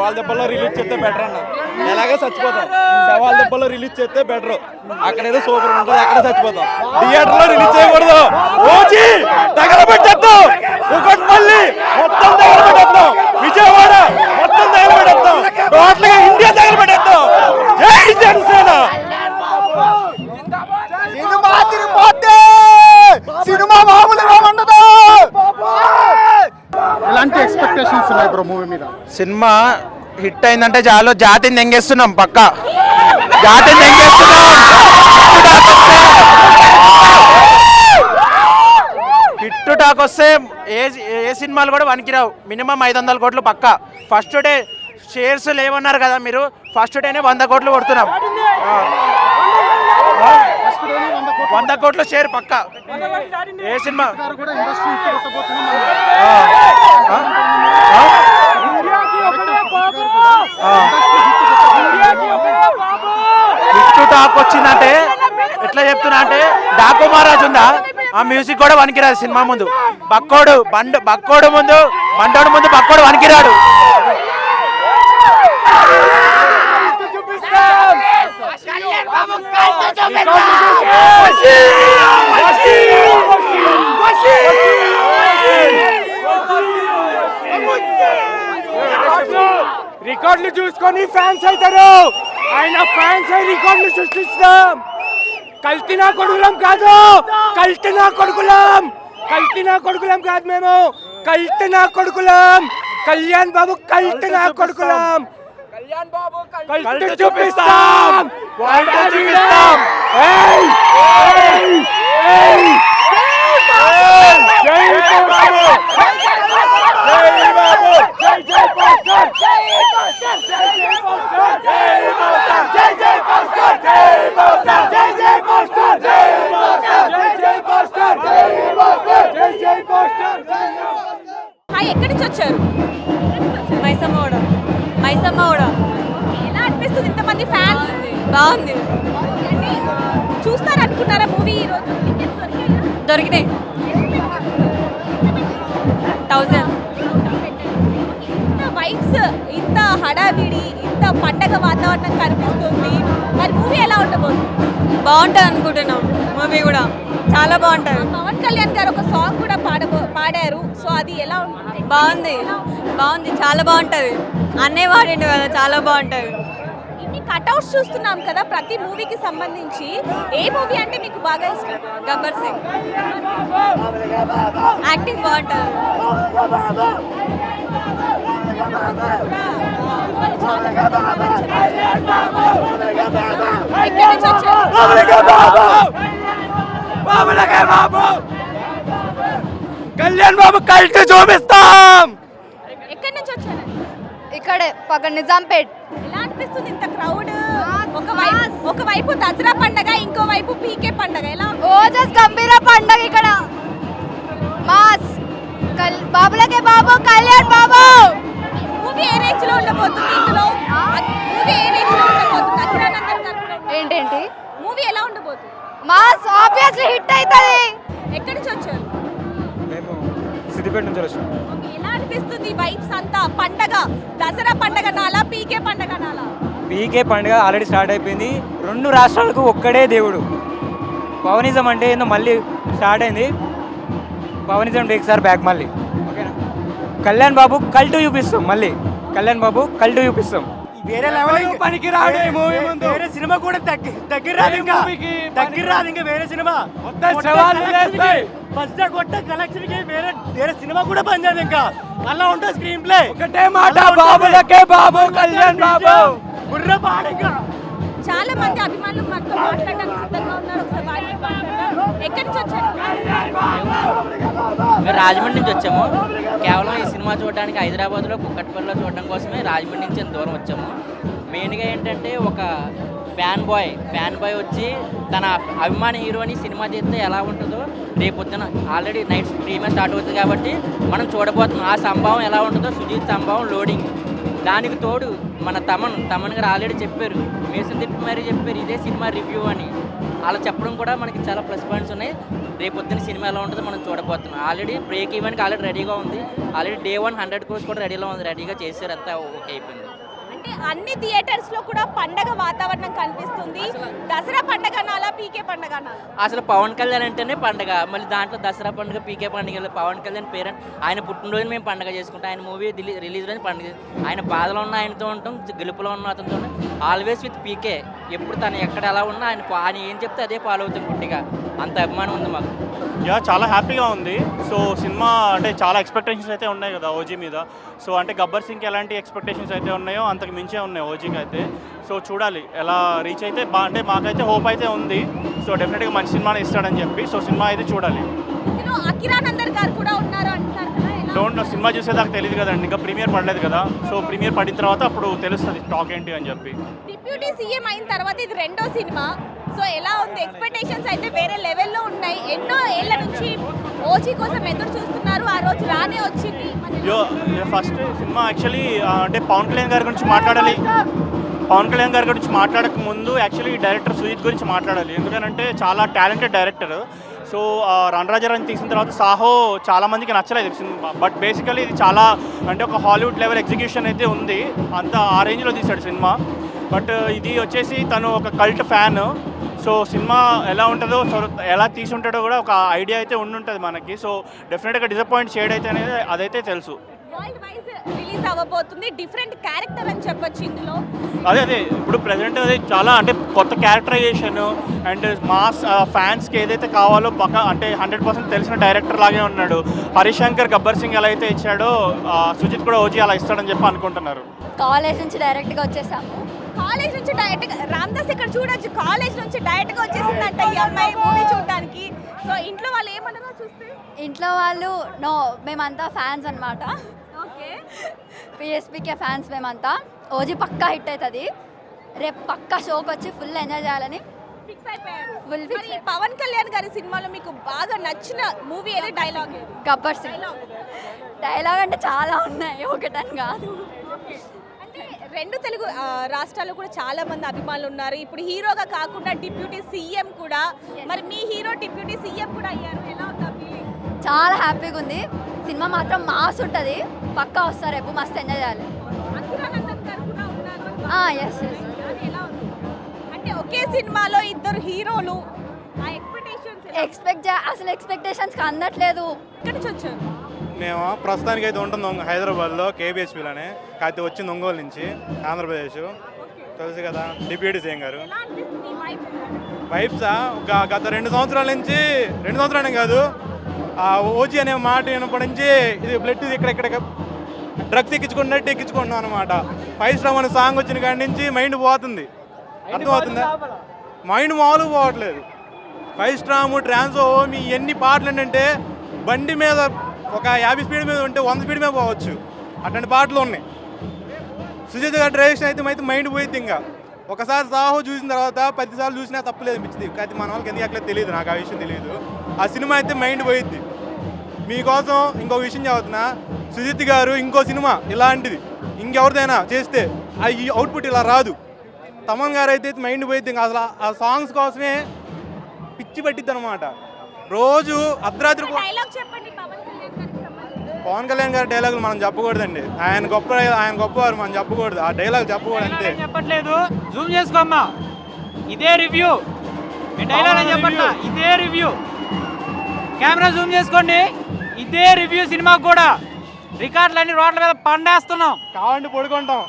శవాల దెబ్బలో రిలీజ్ చేస్తే బెటర్ అన్న. ఎలాగే చచ్చిపోతాం, శవాల దెబ్బలో రిలీజ్ చేస్తే బెటర్. అక్కడేదో సూపర్ ఉంటుంది, అక్కడ చచ్చిపోతాం. థియేటర్ లో రిలీజ్ చేయకూడదు. ఓచి తగలబెట్టేద్దాం, కుకట్పల్లి మొత్తం తగలబెట్టేద్దాం, విజయవాడ మొత్తం తగలబెట్టేద్దాం, టోటల్ గా ఇండియా తగలబెట్టేద్దాం. జై జనసేన. సినిమా తిరిగిపోతే సినిమా మామూలుగా ఉండదు. ఎలాంటి ఎక్స్పెక్టేషన్స్ ఉన్నాయి బ్రో మూవీ మీద? సినిమా హిట్ అయిందంటే చాలు, జాతిని దెంగేస్తున్నాం, పక్కా జాతిని దెంగేస్తున్నాం. హిట్ టాక్ వస్తే ఏ సినిమాలు కూడా వనికిరావు. మినిమం 500 కోట్లు పక్కా. ఫస్ట్ డే షేర్స్ లేవన్నారు కదా మీరు, ఫస్ట్ డేనే 100 కోట్లు కొడుతున్నాం. 100 కోట్ల షేర్ పక్కా. ఏ సినిమా హిట్ టాక్ వచ్చిందంటే ఎట్లా చెప్తున్నా అంటే, డాకు మహారాజ్ ఉందా, ఆ మ్యూజిక్ కూడా వనికిరాదు సినిమా ముందు. బక్కోడు ముందు బండోడు ముందు బక్కోడు వనికిరాడు. రికార్డులు చూసుకొని ఫ్యాన్స్ అవుతారు. ఆయన ఫ్యాన్స్ రికార్డులు సృష్టిస్తాం. కల్తీనా కొడుకులం కాదు, కల్తీనా కొడుకులం, కల్తీనా కొడుకులం కాదు, మేము కల్తీనా కొడుకులం. కళ్యాణ్ బాబు కల్తీనా కొడుకులం. కళ్యాణ్ బాబు కల్తీ చూపిస్తాం, చూపిస్తాం. ఎక్కడి నుంచి వచ్చారు? మైసమ్మగూడ. ఎలా అనిపిస్తుంది ఇంతమంది ఫ్యాన్స్? బాగుంది. చూస్తారు అనుకున్నారా మూవీ? ఈరోజు దొరికినాయి 1000. ఇంత వైబ్స్, ఇంత హడావిడి, ఇంత పండగ వాతావరణం కనిపిస్తుంది. మరి మూవీ ఎలా ఉండబోతుంది? బాగుంటుంది అనుకుంటున్నాం. మూవీ కూడా చాలా బాగుంటుంది. పవన్ కళ్యాణ్ గారు ఒక సాంగ్ కూడా పాడారు. సో అది ఎలా ఉంటుంది? బాగుంది, చాలా బాగుంటుంది. అన్నే వాడిండు కదా, చాలా బాగుంటుంది. ఇన్ని కట్అవుట్స్ చూస్తున్నాం కదా ప్రతి మూవీకి సంబంధించి. ఏ మూవీ అంటే మీకు బాగా ఇష్టం? గబ్బర్ సింగ్. యాక్టింగ్ బాగుంటుంది. కళ్యాణ్ బాబు కల్తీ చూపిస్తాం. ఎక్కడి నుంచి వచ్చారు? ఇక్కడే పక్కన నిజాంపేట్. ఎలా అనిపిస్తుంది ఇంత క్రౌడ్? ఒకవైపు దసరా పండగ, ఇంకోవైపు పీకే పండగ. ఎలా? ఓజస్ గంభీర పండగ ఇక్కడ. మాస్ బాబులకే బాబు, కళ్యాణ్ బాబు. మూవీ ఏ రేంజ్ లో ఉండబోతుంది? ఇందులో మూవీ ఏ రేంజ్ లో ఉండబోతుంది? అఖిరానందన్ గారు ఏంటేంటి మూవీ ఎలా ఉండబోతుంది? మాస్ ఆబ్వియస్లీ హిట్ అవుతుంది. ఎక్కడి నుంచి వచ్చారు? మేము సిద్దిపేట నుంచి వచ్చాం. ఎలా అనిపిస్తుంది వైబ్స్ అంతా? పండగ, దసరా పండగ నాలా, పీకే పండగ నాలా? పీకే పండుగ ఆల్రెడీ స్టార్ట్ అయిపోయింది. 2 రాష్ట్రాలకు ఒక్కడే దేవుడు. పవనిజం అంటే ఏందో మళ్ళీ స్టార్ట్ అయింది. పవనిజం ఒకసారి బ్యాక్ మళ్ళీ. ఓకేనా? కళ్యాణ్ బాబు కల్టు చూపిస్తాం. మళ్ళీ కళ్యాణ్ బాబు కల్టు చూపిస్తాం. వేరే లెవెల్ పనికి రాడు ఈ మూవీ ముందు. వేరే సినిమా కూడా దగ్గర రాదు ఇంకా వేరే సినిమా ఫస్ట్ కొట్ట కలెక్షన్ కి వేరే సినిమా కూడా పనిచేయదు. ఇంకా అలా ఉంటుంది స్క్రీన్ ప్లే. ఒకటే మాట, బాబులకే బాబు, కళ్యాణ్ బాబు. బుర్ర పాడు. ఇంకా చాలా మంది అభిమానులు మనతో మాట్లాడడానికి సిద్ధంగా ఉన్నారు. ఒకసారి ఎక్కడి నుంచి వచ్చారు? మేము రాజమండ్రి నుంచి వచ్చాము. కేవలం ఈ సినిమా చూడడానికి హైదరాబాద్లో కుక్కట్పల్లిలో చూడడం కోసమే రాజమండ్రి నుంచి ఎంత దూరం వచ్చాము. మెయిన్గా ఏంటంటే ఒక ఫ్యాన్ బాయ్ వచ్చి తన అభిమాన హీరోని సినిమా చేస్తే ఎలా ఉంటుందో రేపొద్దున ఆల్రెడీ నైట్ స్ట్రీమే స్టార్ట్ అవుతుంది కాబట్టి మనం చూడబోతున్నాం. ఆ సంభవం ఎలా ఉంటుందో, సుజీత్ సంభవం లోడింగ్. దానికి తోడు మన తమన్ గారు ఆల్రెడీ చెప్పారు, మేసం తిప్పి మరీ చెప్పారు ఇదే సినిమా రివ్యూ అని. అలా చెప్పడం కూడా మనకి చాలా ప్లస్ పాయింట్స్ ఉన్నాయి. రేపొద్దున సినిమా ఎలా ఉంటుందో మనం చూడబోతున్నాం. ఆల్రెడీ బ్రేక్ ఈవెన్కి ఆల్రెడీ రెడీగా ఉంది. ఆల్రెడీ Day 1 100 crores కూడా రెడీగా ఉంది. రెడీగా చేశారు, అంతా ఓకే అయిపోయింది. అంటే అన్ని థియేటర్స్ లో కూడా పండగ వాతావరణం కనిపిస్తుంది. దసరా పండగ అనాలా, పీకే పండగ అనాలా? అసలు పవన్ కళ్యాణ్ అంటేనే పండగ. మళ్ళీ దాంట్లో దసరా పండుగ, పీకే పండుగ. పవన్ కళ్యాణ్ పేరెంట్ ఆయన పుట్టినరోజు మేము పండగ చేసుకుంటాం. ఆయన మూవీ రిలీజ్ రోజు పండుగ. ఆయన బాధలో ఉన్న ఆయనతో ఉంటాం, గెలుపులో ఉన్న అతనితో ఆల్వేస్ విత్ పీకే. ఎప్పుడు తను ఎక్కడ ఎలా ఉన్నా ఆయన ఏం చెప్తే అదే ఫాలో అవుతాం గుట్టిగా. అంత అభిమానం ఉంది మాకు. చాలా హ్యాపీగా ఉంది. సో సినిమా అంటే చాలా ఎక్స్పెక్టేషన్స్ అయితే ఉన్నాయి కదా ఓజీ మీద. సో అంటే గబ్బర్ సింగ్కి ఎలాంటి ఎక్స్పెక్టేషన్స్ అయితే ఉన్నాయో అంతకు మించే ఉన్నాయి ఓజీకి అయితే. సో చూడాలి ఎలా రీచ్ అయితే అంటే మాకైతే హోప్ అయితే ఉంది. సో డెఫినెట్గా మంచి సినిమాని ఇస్తాడని చెప్పి. సో సినిమా అయితే చూడాలి. అకిరానందర్ గారు కూడా ఉన్నారు అంటారు కదా, డోంట్ నో, సినిమా చూసేదాకా తెలియదు కదండి, ఇంకా ప్రీమియర్ పడలేదు కదా. సో ప్రీమియర్ పడిన తర్వాత అప్పుడు తెలుస్తుంది టాక్ ఏంటి అని చెప్పి. డిప్యూటీ సీఎం అయిన తర్వాత ఇది రెండో సినిమా. సో ఎలా ఉంది? ఎక్స్పెక్టేషన్స్ అయితే వేరే లెవెల్లో ఉన్నాయి. ఎన్నో ఏళ్ల నుంచి ఓజీ కోసం ఎదురు చూస్తున్నారు, ఆ రోజు రానే వచ్చింది. ఫస్ట్ సినిమా యాక్చువల్లీ అంటే పవన్ కళ్యాణ్ గారి గురించి మాట్లాడాలి. పవన్ కళ్యాణ్ గారి గురించి మాట్లాడక ముందు యాక్చువల్లీ డైరెక్టర్ సుజిత్ గురించి మాట్లాడాలి. ఎందుకంటే చాలా టాలెంటెడ్ డైరెక్టర్. సో రణరాజరాని తీసిన తర్వాత సాహో చాలా మందికి నచ్చలేదు సినిమా. బట్ బేసికలీ ఇది చాలా అంటే ఒక హాలీవుడ్ లెవెల్ ఎగ్జిక్యూషన్ అయితే ఉంది. అంత ఆ రేంజ్లో తీశాడు సినిమా. బట్ ఇది వచ్చేసి తను ఒక కల్ట్ ఫ్యాన్. సో సినిమా ఎలా ఉంటుందో, సో ఎలా తీసుంటాడో కూడా ఒక ఐడియా అయితే ఉండుంటుంది మనకి. సో డెఫినెట్గా డిసప్పాయింట్ చేయడం అయితే అనేది అదైతే తెలుసు. వరల్డ్ వైజ్ రిలీజ్ అవ్వబోతుంది. డిఫరెంట్ క్యారెక్టర్ అని చెప్పొచ్చు ఇందులో. అదే ఇప్పుడు ప్రజెంట్ అది చాలా అంటే కొత్త క్యారెక్టరైజేషన్ అండ్ మాస్ ఫ్యాన్స్కి ఏదైతే కావాలో అంటే 100% తెలిసిన డైరెక్టర్ లాగే ఉన్నాడు. హరీష్ శంకర్ గబ్బర్ సింగ్ ఎలా అయితే ఇచ్చాడో సుజిత్ కూడా ఓజీ అలా ఇస్తాడని చెప్పి అనుకుంటున్నారు. కాలేజ్ నుంచి డైరెక్ట్గా వచ్చేసాము. కాలేజ్ నుంచి డైరెక్ట్ రామ్దాస్ ఇక్కడ చూడొచ్చు, కాలేజ్ నుంచి డైరెక్ట్ గా వచ్చేసిందంట ఈ అమ్మాయి మూవీ చూడడానికి. సో ఇంట్లో వాళ్ళు ఏమన్నారో చూస్తే, ఇంట్లో వాళ్ళు నో, మేమంతా ఫ్యాన్స్ అన్నమాట. ఓకే, పిఎస్పీకే ఫ్యాన్స్ మేమంతా. ఓజీ పక్కా హిట్ అవుతుంది. రేపు పక్కా షోకి వచ్చి ఫుల్ ఎంజాయ్ చేయాలని ఫిక్స్ అయిపోయారు. Full fix మరి పవన్ కళ్యాణ్ గారి సినిమాలో మీకు బాగా నచ్చిన మూవీ ఏదో డైలాగ్? గబ్బర్ సింగ్. డైలాగ్ అంటే చాలా ఉన్నాయి, ఒకటని కాదు. అంటే రెండు తెలుగు రాష్ట్రాల్లో కూడా చాలా మంది అభిమానులు ఉన్నారు. ఇప్పుడు హీరోగా కాకుండా డిప్యూటీ సీఎం కూడా, మరి మీ హీరో డిప్యూటీ సీఎం కూడా అయ్యారు. ఎలా ఉందా ఫీలింగ్? చాలా హ్యాపీగా ఉంది. సినిమా మాత్రం మాస్ ఉంటుంది, పక్కా వస్తారు, రేపు మస్తు ఎంజాయ్ చేయాలి. అకిరానందన్ గారు కూడా ఉన్నారు. Yes yes. అది ఎలా ఉంది? అంటే ఒకే సినిమాలో ఇద్దరు హీరోలు, ఆ ఎక్స్పెక్టేషన్స్ అసలు ఎక్స్పెక్టేషన్స్కి అందట్లేదు. ఎక్కడి నుంచి వచ్చారు? మేము ప్రస్తుతానికి అయితే ఉంటుంది హైదరాబాద్లో కేబిహెచ్పిలోనే, కాకపోతే వచ్చింది ఒంగోలు నుంచి, ఆంధ్రప్రదేశ్. తెలుసు కదా డిప్యూటీ సీఎం గారు. ఎలా అనిపిస్తుంది ఈ వైబ్స్? వైబ్సా గత 2 సంవత్సరాల నుంచి, 2 సంవత్సరాలే కాదు, ఆ ఓజీ అనే మాట వినప్పటి నుంచి ఇది బ్లడ్ ఇక్కడ డ్రగ్స్ ఎక్కించుకుంటున్నాం అనమాట. 5 స్టార్ అనే సాంగ్ వచ్చిన కాడి నుంచి మైండ్ పోతుంది. అర్థమవుతుందా? మైండ్ మామూలుగా పోవట్లేదు. 5 స్టార్, ట్రాన్సో, మీ ఎన్ని పాటలు ఏంటంటే బండి మీద ఒక 50 స్పీడ్ మీద ఉంటే 100 స్పీడ్ మీద పోవచ్చు, అట్లాంటి పాటలు ఉన్నాయి. సుజిత్ గారి డైరెక్షన్ అయితే మైండ్ పోయింది. ఇంకా ఒకసారి సాహో చూసిన తర్వాత 10 సార్లు చూసినా తప్పలేదు అనిపించింది. కానీ మన వాళ్ళకి ఎందుకు అట్లా తెలియదు, నాకు ఆ విషయం తెలియదు. ఆ సినిమా అయితే మైండ్ పోయిద్ది. మీకోసం ఇంకో విషయం చెబుతున్నా, సుజిత్ గారు ఇంకో సినిమా ఇలాంటిది ఇంకెవరిదైనా చేస్తే ఈ అవుట్పుట్ ఇలా రాదు. తమన్ గారు అయితే మైండ్ పోయిద్ది. ఇంకా అసలు ఆ సాంగ్స్ కోసమే పిచ్చి పట్టిద్ది అనమాట. రోజు అర్ధరాత్రి డైలాగ్ చెప్పండి పవన్ కళ్యాణ్ గారికి సంబంధించి. పవన్ కళ్యాణ్ గారి డైలాగులు మనం చెప్పకూడదండి. ఆయన గొప్పవారు, మనం చెప్పకూడదు. ఆ డైలాగ్ చెప్పకూడదు అంతే. చెప్పట్లేదు, జూమ్ చేసుకోమ్మా. ఇదే రివ్యూ, డైలాగ్ అని చెప్పట్లా, ఇదే రివ్యూ. కెమెరా జూమ్ చేసుకోండి. ఇదే రివ్యూ. సినిమాకు కూడా రికార్డులన్నీ రోడ్ల మీద పండేస్తున్నాం. కావాలంటే పడుకుంటాం.